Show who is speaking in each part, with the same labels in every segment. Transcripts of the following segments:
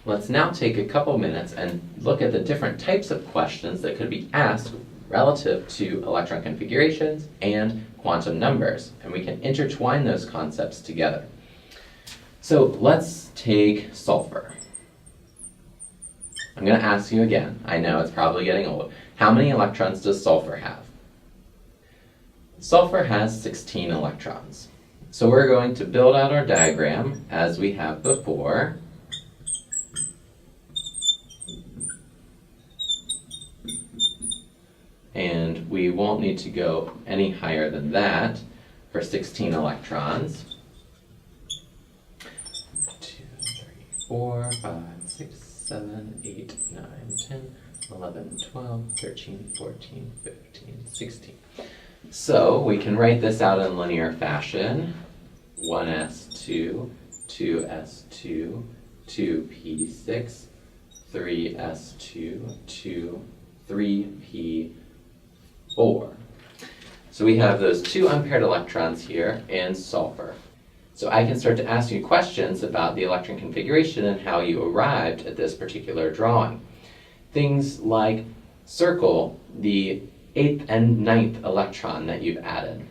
Speaker 1: Let's now take a couple minutes and look at the different types of questions that could be asked relative to electron configurations and quantum numbers, and we can intertwine those concepts together. So let's take sulfur. I'm going to ask you again, I know it's probably getting old, how many electrons does sulfur have? Sulfur has 16 electrons. So we're going to build out our diagram as we have before. And we won't need to go any higher than that for 16 electrons. 2, 3, 4, 5, 6, 7, 8, 9, 10, 11, 12, 13, 14, 15, 16. So we can write this out in linear fashion. 1s2, 2s2, 2p6, 3s2, 2, 3p4. So we have those two unpaired electrons here in sulfur. So I can start to ask you questions about the electron configuration and how you arrived at this particular drawing. Things like circle the 8th and 9th electron that you've added.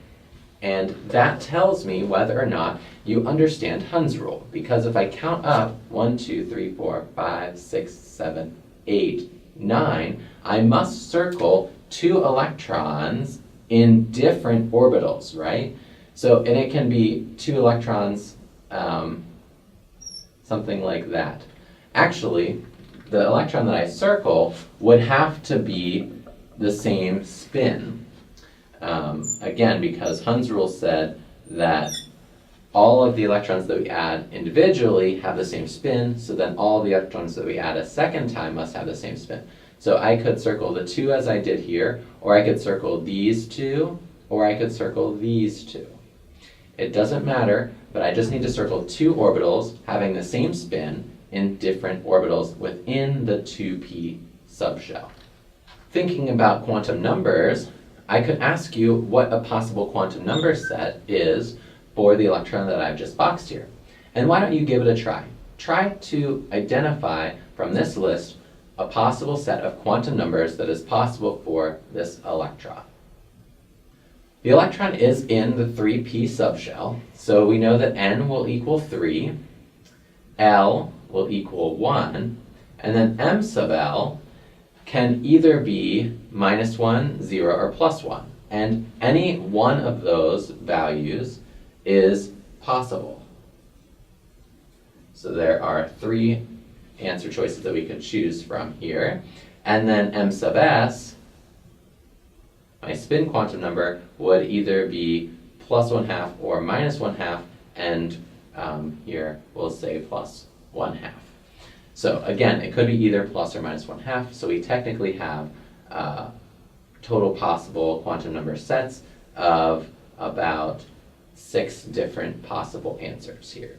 Speaker 1: And that tells me whether or not you understand Hund's rule. Because if I count up 1, 2, 3, 4, 5, 6, 7, 8, 9, I must circle 2 electrons in different orbitals, right? So, and it can be 2 electrons, something like that. Actually, the electron that I circle would have to be the same spin. Again, because Hund's rule said that all of the electrons that we add individually have the same spin, so then all the electrons that we add a second time must have the same spin. So I could circle the 2 as I did here, or I could circle these 2, or I could circle these 2. It doesn't matter, but I just need to circle 2 orbitals having the same spin in different orbitals within the 2p subshell. Thinking about quantum numbers, I could ask you what a possible quantum number set is for the electron that I've just boxed here. And why don't you give it a try? Try to identify from this list a possible set of quantum numbers that is possible for this electron. The electron is in the 3p subshell, so we know that n will equal 3, L will equal 1, and then m sub L can either be -1, 0, or +1. And any one of those values is possible. So there are 3 answer choices that we could choose from here. And then m sub s, my spin quantum number, would either be +1/2 or -1/2, and here we'll say +1/2. So again, it could be either plus or -1/2, so we technically have total possible quantum number sets of about 6 different possible answers here.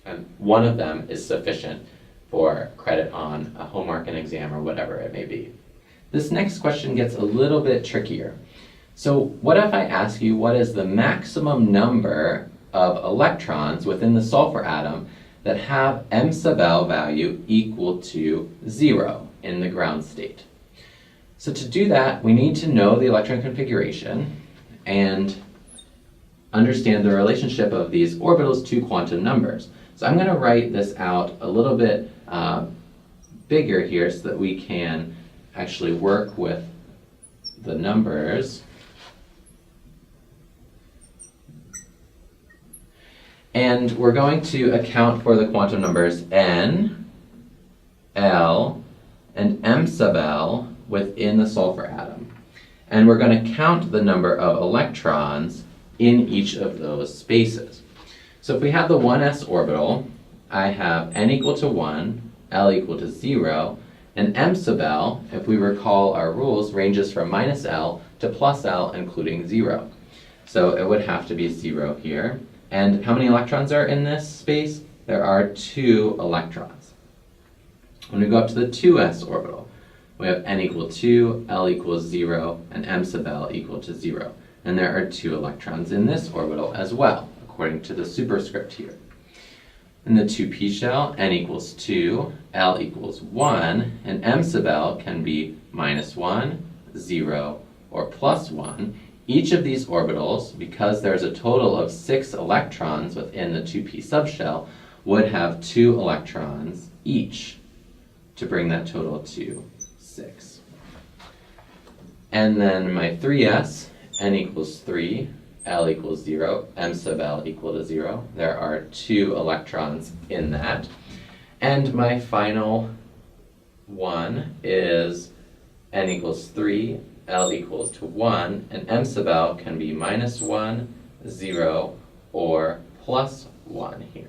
Speaker 1: And one of them is sufficient for credit on a homework, an exam, or whatever it may be. This next question gets a little bit trickier. So what if I ask you what is the maximum number of electrons within the sulfur atom that have m sub L value equal to 0 in the ground state? So to do that, we need to know the electron configuration and understand the relationship of these orbitals to quantum numbers. So I'm going to write this out a little bit bigger here so that we can actually work with the numbers. And we're going to account for the quantum numbers n, L, and m sub L within the sulfur atom. And we're going to count the number of electrons in each of those spaces. So if we have the 1s orbital, I have n equal to 1, L equal to 0, and m sub L, if we recall our rules, ranges from -L to +L, including 0. So it would have to be 0 here. And how many electrons are in this space? There are 2 electrons. When we go up to the 2s orbital, we have n equal 2, L equals 0, and m sub L equal to 0. And there are 2 electrons in this orbital as well, according to the superscript here. In the 2p shell, n equals 2, L equals 1, and m sub L can be -1, 0, or +1. Each of these orbitals, because there's a total of 6 electrons within the 2p subshell, would have 2 electrons each to bring that total to 6. And then my 3s, n equals 3, L equals 0, m sub L equal to 0. There are 2 electrons in that. And my final one is n equals 3, L equals to 1, and m sub L can be -1, 0, or +1 here.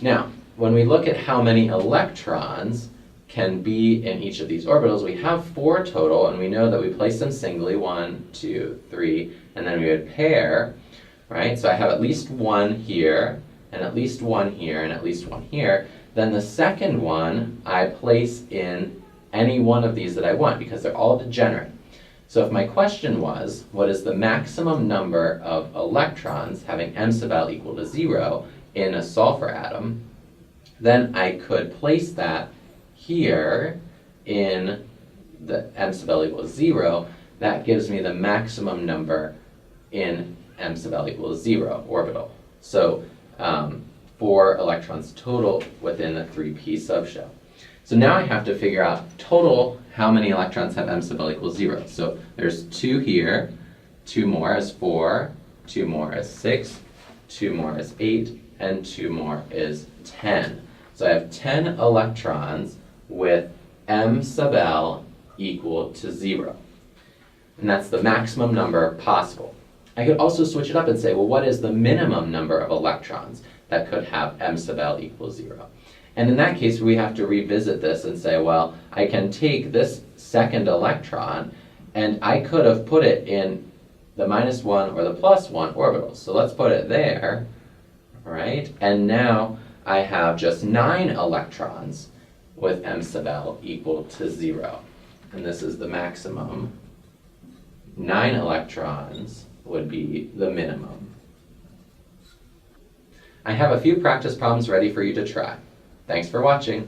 Speaker 1: Now, when we look at how many electrons can be in each of these orbitals, we have 4 total, and we know that we place them singly, 1, 2, 3, and then we would pair, right? So I have at least 1 here, and at least 1 here, and at least 1 here. Then the second one I place in any one of these that I want, because they're all degenerate. So if my question was, what is the maximum number of electrons having m sub L equal to 0 in a sulfur atom, then I could place that here in the m sub L equals 0. That gives me the maximum number in m sub L equals 0 orbital. So 4 electrons total within the 3p subshell. So now I have to figure out total how many electrons have m sub L equals 0. So there's 2 here, 2 more is 4, 2 more is 6, 2 more is 8, and 2 more is 10. So I have 10 electrons with m sub L equal to 0. And that's the maximum number possible. I could also switch it up and say, well, what is the minimum number of electrons that could have m sub L equals 0? And in that case, we have to revisit this and say, well, I can take this second electron, and I could have put it in the -1 or the +1 orbitals. So let's put it there, right? And now I have just 9 electrons with m sub L equal to 0. And this is the maximum. 9 electrons would be the minimum. I have a few practice problems ready for you to try. Thanks for watching.